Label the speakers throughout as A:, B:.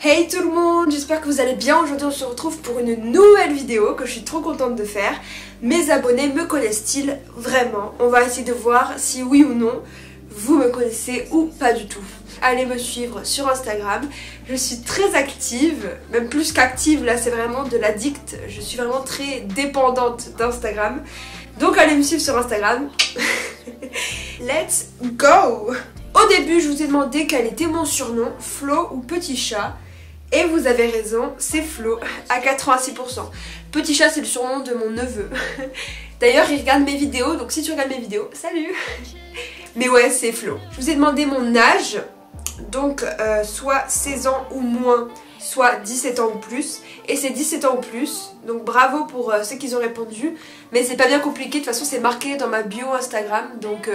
A: Hey tout le monde, j'espère que vous allez bien. Aujourd'hui on se retrouve pour une nouvelle vidéo que je suis trop contente de faire. Mes abonnés me connaissent-ils vraiment? On va essayer de voir si oui ou non vous me connaissez ou pas du tout. Allez me suivre sur Instagram, je suis très active, même plus qu'active, là c'est vraiment de l'addict. Je suis vraiment très dépendante d'Instagram. Donc allez me suivre sur Instagram. Let's go! Au début je vous ai demandé quel était mon surnom, Flo ou Petit Chat. Et vous avez raison, c'est Flo à 86%. Petit Chat c'est le surnom de mon neveu. D'ailleurs il regarde mes vidéos, donc si tu regardes mes vidéos, salut. Mais ouais c'est Flo. Je vous ai demandé mon âge, donc soit 16 ans ou moins, soit 17 ans ou plus. Et c'est 17 ans ou plus, donc bravo pour ceux qui ont répondu. Mais c'est pas bien compliqué, de toute façon c'est marqué dans ma bio Instagram, donc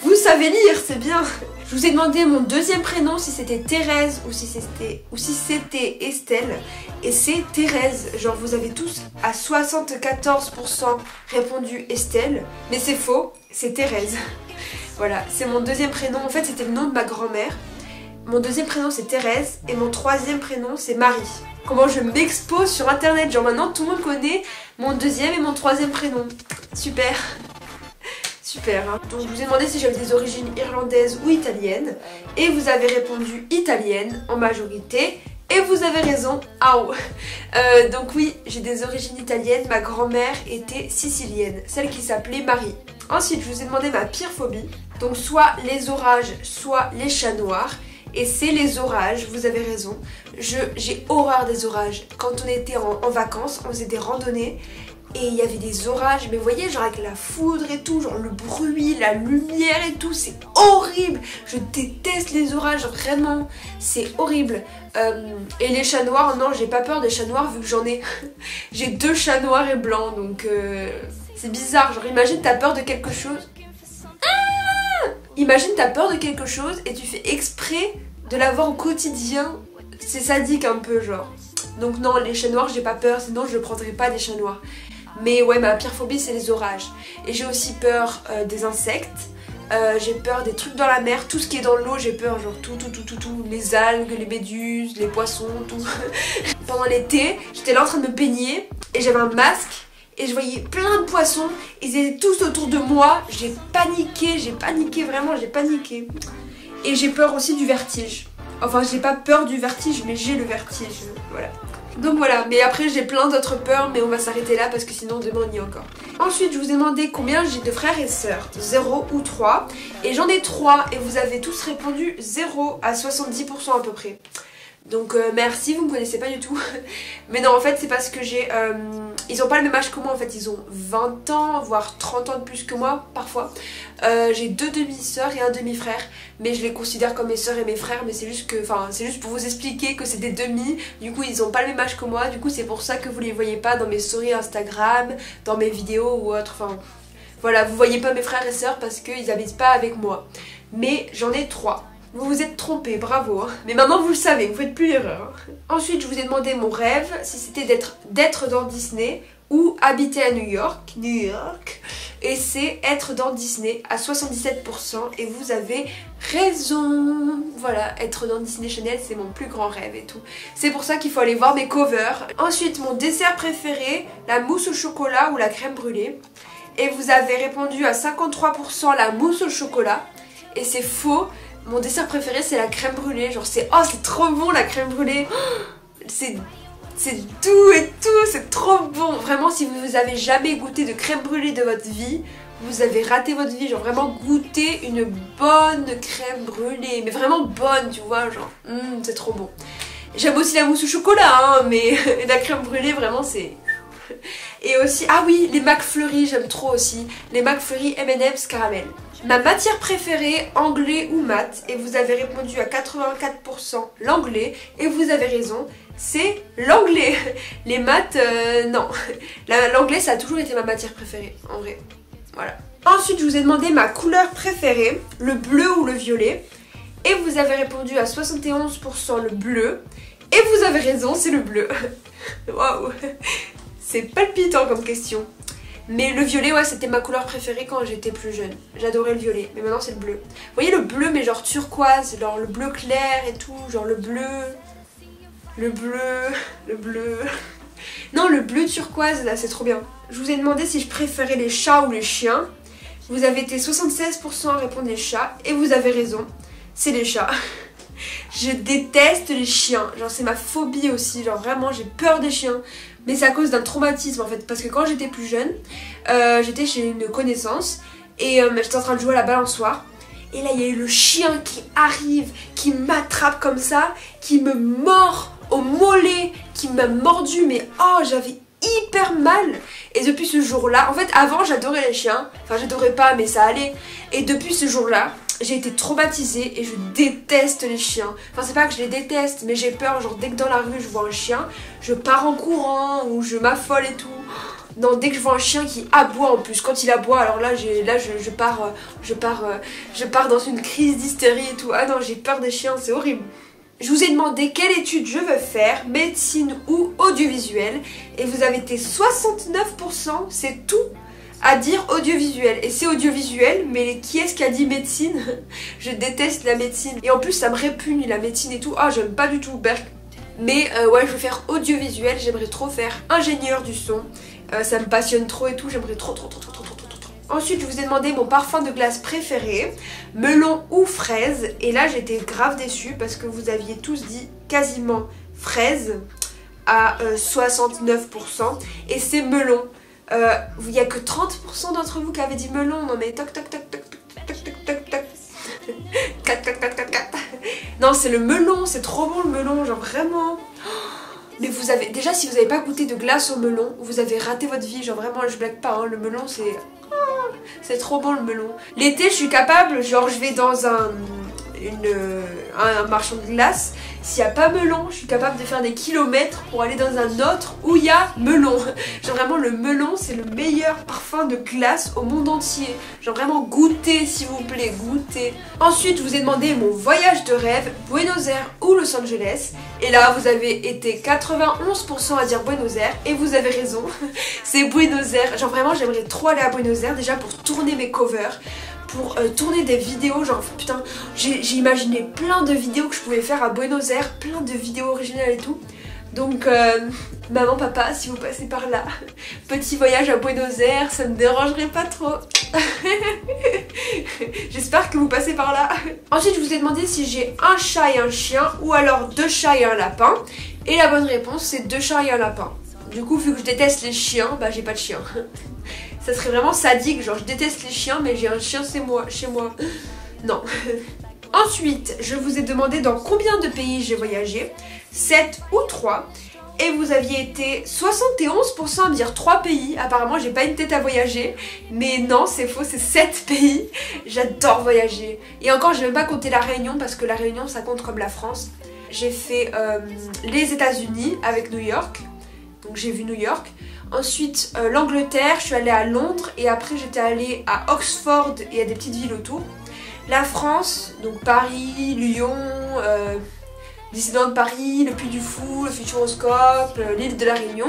A: vous savez lire, c'est bien. Je vous ai demandé mon deuxième prénom, si c'était Thérèse ou si c'était Estelle. Et c'est Thérèse, genre vous avez tous à 74% répondu Estelle. Mais c'est faux, c'est Thérèse. Voilà, c'est mon deuxième prénom, en fait c'était le nom de ma grand-mère. Mon deuxième prénom c'est Thérèse et mon troisième prénom c'est Marie. Comment je m'expose sur internet, genre maintenant tout le monde connaît mon deuxième et mon troisième prénom. Super. Super hein. Donc je vous ai demandé si j'avais des origines irlandaises ou italiennes. Et vous avez répondu italienne en majorité. Et vous avez raison, donc oui, j'ai des origines italiennes, ma grand-mère était sicilienne, celle qui s'appelait Marie. Ensuite, je vous ai demandé ma pire phobie, donc soit les orages, soit les chats noirs. Et c'est les orages, vous avez raison, j'ai horreur des orages. Quand on était en vacances, on faisait des randonnées et il y avait des orages, mais vous voyez, genre avec la foudre et tout, genre le bruit, la lumière et tout, c'est horrible. Je déteste les orages, vraiment, c'est horrible. Et les chats noirs, non, j'ai pas peur des chats noirs vu que j'en ai. J'ai 2 chats noirs et blancs, donc c'est bizarre. Genre imagine t'as peur de quelque chose. Imagine t'as peur de quelque chose et tu fais exprès de l'avoir au quotidien. C'est sadique un peu genre. Donc non, les chats noirs j'ai pas peur, sinon je ne prendrais pas des chats noirs. Mais ouais, ma pire phobie c'est les orages. Et j'ai aussi peur des insectes. J'ai peur des trucs dans la mer, tout ce qui est dans l'eau j'ai peur, genre tout, les algues, les méduses, les poissons, tout. Pendant l'été, j'étais là en train de me baigner et j'avais un masque et je voyais plein de poissons, ils étaient tous autour de moi, j'ai paniqué, vraiment j'ai paniqué. Et j'ai peur aussi du vertige. Enfin j'ai pas peur du vertige mais j'ai le vertige, voilà. Donc voilà, mais après j'ai plein d'autres peurs, mais on va s'arrêter là parce que sinon demain on y est encore. Ensuite je vous ai demandé combien j'ai de frères et sœurs, 0 ou 3. Et j'en ai 3 et vous avez tous répondu 0 à 70% à peu près. Donc merci, vous me connaissez pas du tout. Mais non en fait c'est parce que j'ai... ils ont pas le même âge que moi en fait, ils ont 20 ans, voire 30 ans de plus que moi parfois. J'ai 2 demi-sœurs et un demi-frère. Mais je les considère comme mes sœurs et mes frères. Mais c'est juste que, enfin c'est juste pour vous expliquer que c'est des demi. Du coup ils ont pas le même âge que moi. Du coup c'est pour ça que vous les voyez pas dans mes stories Instagram, dans mes vidéos ou autre. Enfin voilà, vous voyez pas mes frères et sœurs parce qu'ils habitent pas avec moi. Mais j'en ai 3. Vous vous êtes trompé, bravo. Mais maintenant vous le savez, vous faites plus l'erreur. Ensuite je vous ai demandé mon rêve, si c'était d'être dans Disney ou habiter à New York. Et c'est être dans Disney à 77% et vous avez raison. Voilà, être dans Disney Channel c'est mon plus grand rêve et tout. C'est pour ça qu'il faut aller voir mes covers. Ensuite mon dessert préféré, la mousse au chocolat ou la crème brûlée. Et vous avez répondu à 53% la mousse au chocolat. Et c'est faux. Mon dessert préféré c'est la crème brûlée, genre c'est trop bon la crème brûlée, c'est doux et tout, c'est trop bon. Vraiment si vous avez jamais goûté de crème brûlée de votre vie, vous avez raté votre vie, genre vraiment goûter une bonne crème brûlée, mais vraiment bonne tu vois, genre c'est trop bon. J'aime aussi la mousse au chocolat hein, mais la crème brûlée vraiment c'est... Et aussi, ah oui, les McFlurry, j'aime trop aussi. Les McFlurry M&M's caramel. Ma matière préférée, anglais ou maths. Et vous avez répondu à 84% l'anglais. Et vous avez raison, c'est l'anglais. Les maths, non. L'anglais, ça a toujours été ma matière préférée, en vrai. Voilà. Ensuite, je vous ai demandé ma couleur préférée, le bleu ou le violet. Et vous avez répondu à 71% le bleu. Et vous avez raison, c'est le bleu. Waouh. C'est palpitant comme question. Mais le violet, ouais, c'était ma couleur préférée quand j'étais plus jeune. J'adorais le violet, mais maintenant c'est le bleu. Vous voyez le bleu, mais genre turquoise, genre le bleu clair et tout, genre le bleu... le bleu... Non, le bleu turquoise, là, c'est trop bien. Je vous ai demandé si je préférais les chats ou les chiens. Vous avez été 76% à répondre les chats, et vous avez raison, c'est les chats. Je déteste les chiens, genre c'est ma phobie aussi, genre vraiment j'ai peur des chiens. Mais c'est à cause d'un traumatisme en fait, parce que quand j'étais plus jeune, j'étais chez une connaissance, et j'étais en train de jouer à la balançoire. Et là il y a eu le chien qui arrive, qui m'attrape comme ça, qui me mord au mollet, qui m'a mordu, mais oh j'avais hyper mal. Et depuis ce jour-là, en fait avant j'adorais les chiens, enfin j'adorais pas mais ça allait. Et depuis ce jour-là, j'ai été traumatisée et je déteste les chiens. Enfin c'est pas que je les déteste, mais j'ai peur, genre dès que dans la rue je vois un chien, je pars en courant ou je m'affole et tout. Non, dès que je vois un chien qui aboie en plus, quand il aboie, alors là, je pars dans une crise d'hystérie et tout. Ah non, j'ai peur des chiens, c'est horrible. Je vous ai demandé quelle étude je veux faire, médecine ou audiovisuel, et vous avez été 69%, c'est tout, à dire audiovisuel. Et c'est audiovisuel, mais qui est-ce qui a dit médecine? Je déteste la médecine. Et en plus, ça me répugne, la médecine et tout. Ah, j'aime pas du tout, berk. Mais ouais, je veux faire audiovisuel, j'aimerais trop faire ingénieur du son. Ça me passionne trop et tout, j'aimerais trop. Ensuite, je vous ai demandé mon parfum de glace préféré, melon ou fraise. Et là, j'étais grave déçue parce que vous aviez tous dit quasiment fraise à 69%. Et c'est melon. Il n'y a que 30% d'entre vous qui avez dit melon. Non mais toc. Non, c'est le melon, c'est trop bon le melon, genre vraiment. Mais vous avez, déjà si vous n'avez pas goûté de glace au melon, vous avez raté votre vie, genre vraiment je blague pas, hein, le melon c'est trop bon le melon. L'été je suis capable, genre je vais dans un marchand de glace, s'il n'y a pas melon, je suis capable de faire des kilomètres pour aller dans un autre où il y a melon. Genre vraiment le melon c'est le meilleur parfum de glace au monde entier. Genre vraiment goûtez s'il vous plaît, goûtez. Ensuite je vous ai demandé mon voyage de rêve, Buenos Aires ou Los Angeles. Et là vous avez été 91% à dire Buenos Aires et vous avez raison, c'est Buenos Aires. Genre vraiment j'aimerais trop aller à Buenos Aires déjà pour tourner mes covers, pour tourner des vidéos, genre putain j'ai imaginé plein de vidéos que je pouvais faire à Buenos Aires, plein de vidéos originales et tout. Donc maman, papa, si vous passez par là, petit voyage à Buenos Aires, ça me dérangerait pas trop. J'espère que vous passez par là. Ensuite je vous ai demandé si j'ai un chat et un chien ou alors 2 chats et un lapin. Et la bonne réponse c'est 2 chats et un lapin. Du coup vu que je déteste les chiens, bah j'ai pas de chien. Ça serait vraiment sadique, genre je déteste les chiens mais j'ai un chien chez moi. Non. Ensuite, je vous ai demandé dans combien de pays j'ai voyagé, 7 ou 3. Et vous aviez été 71% à me dire 3 pays. Apparemment j'ai pas une tête à voyager. Mais non c'est faux, c'est 7 pays. J'adore voyager. Et encore j'ai même pas compté la Réunion parce que la Réunion ça compte comme la France. J'ai fait les États-Unis avec New York. Donc j'ai vu New York. Ensuite l'Angleterre, je suis allée à Londres. Et après j'étais allée à Oxford et à des petites villes autour. La France, donc Paris, Lyon, Disneyland Paris, le Puy du Fou, le Futuroscope, l'île de la Réunion.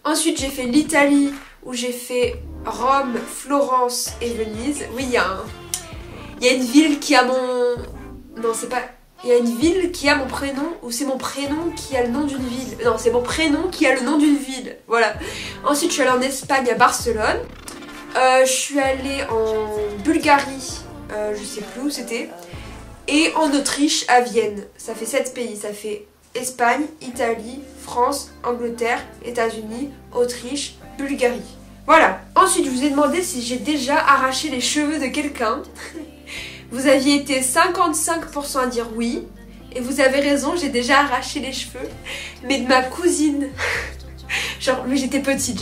A: Ensuite j'ai fait l'Italie où j'ai fait Rome, Florence et Venise. Oui, il y a une ville qui a mon... Non, c'est pas... Il y a une ville qui a mon prénom ou c'est mon prénom qui a le nom d'une ville. Non, c'est mon prénom qui a le nom d'une ville. Voilà. Ensuite, je suis allée en Espagne à Barcelone. Je suis allée en Bulgarie, je sais plus où c'était. Et en Autriche à Vienne. Ça fait 7 pays. Ça fait Espagne, Italie, France, Angleterre, États-Unis, Autriche, Bulgarie. Voilà. Ensuite, je vous ai demandé si j'ai déjà arraché les cheveux de quelqu'un. Vous aviez été 55% à dire oui. Et vous avez raison, j'ai déjà arraché les cheveux. Mais de ma cousine. Genre, mais j'étais petite.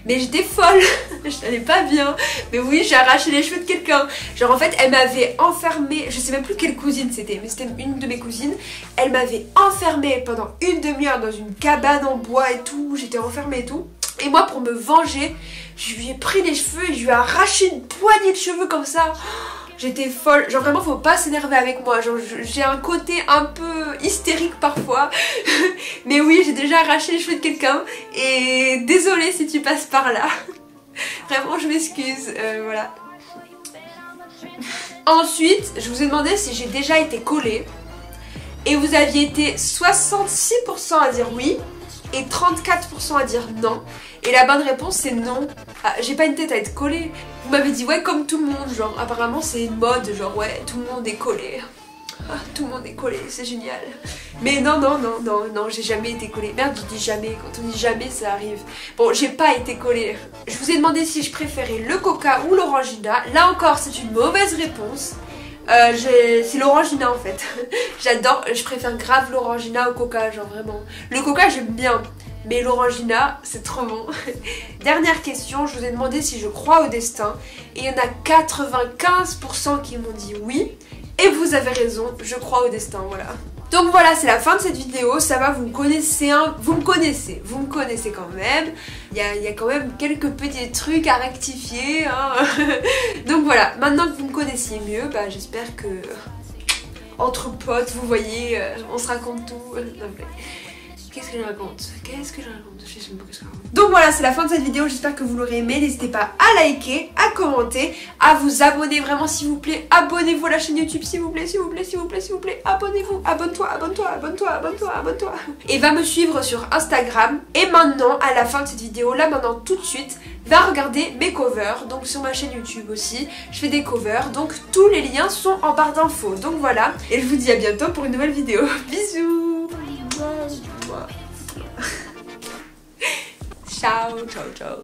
A: Mais j'étais folle. Je n'allais pas bien. Mais oui, j'ai arraché les cheveux de quelqu'un. Genre, en fait, elle m'avait enfermée. Je sais même plus quelle cousine c'était. Mais c'était une de mes cousines. Elle m'avait enfermée pendant une demi-heure dans une cabane en bois et tout. J'étais enfermée et tout. Et moi, pour me venger, je lui ai pris les cheveux et je lui ai arraché une poignée de cheveux comme ça. J'étais folle, genre vraiment faut pas s'énerver avec moi, genre j'ai un côté un peu hystérique parfois. Mais oui, j'ai déjà arraché les cheveux de quelqu'un et désolée si tu passes par là. Vraiment je m'excuse, voilà. Ensuite, je vous ai demandé si j'ai déjà été collée. Et vous aviez été 66% à dire oui et 34% à dire non. Et la bonne réponse c'est non. Ah, j'ai pas une tête à être collée. Vous m'avez dit ouais comme tout le monde, genre apparemment c'est une mode, genre ouais tout le monde est collé. Ah, tout le monde est collé, c'est génial. Mais non, j'ai jamais été collée. Merde, je dis jamais, quand on dit jamais ça arrive. Bon, j'ai pas été collée. Je vous ai demandé si je préférais le coca ou l'orangina. Là encore c'est une mauvaise réponse. C'est l'orangina en fait. J'adore, je préfère grave l'orangina au coca, genre vraiment. Le coca j'aime bien, mais l'orangina c'est trop bon. Dernière question, je vous ai demandé si je crois au destin. Et il y en a 95% qui m'ont dit oui. Et vous avez raison, je crois au destin, voilà. Donc voilà, c'est la fin de cette vidéo, ça va, vous me connaissez quand même. Il y a quand même quelques petits trucs à rectifier, hein. Donc voilà, maintenant que vous me connaissiez mieux, bah, j'espère que entre potes, vous voyez, on se raconte tout. Non, mais... Qu'est-ce que je raconte? Je sais pas ce que je raconte. Donc voilà, c'est la fin de cette vidéo, j'espère que vous l'aurez aimé. N'hésitez pas à liker, à commenter, à vous abonner vraiment s'il vous plaît. Abonnez-vous à la chaîne YouTube s'il vous plaît, s'il vous plaît, s'il vous plaît, s'il vous plaît. Abonnez-vous, abonne-toi. Et va me suivre sur Instagram. Et maintenant, à la fin de cette vidéo, là maintenant tout de suite, va regarder mes covers. Donc sur ma chaîne YouTube aussi, je fais des covers. Donc tous les liens sont en barre d'infos. Donc voilà, et je vous dis à bientôt pour une nouvelle vidéo. Bisous. Ciao, ciao, ciao.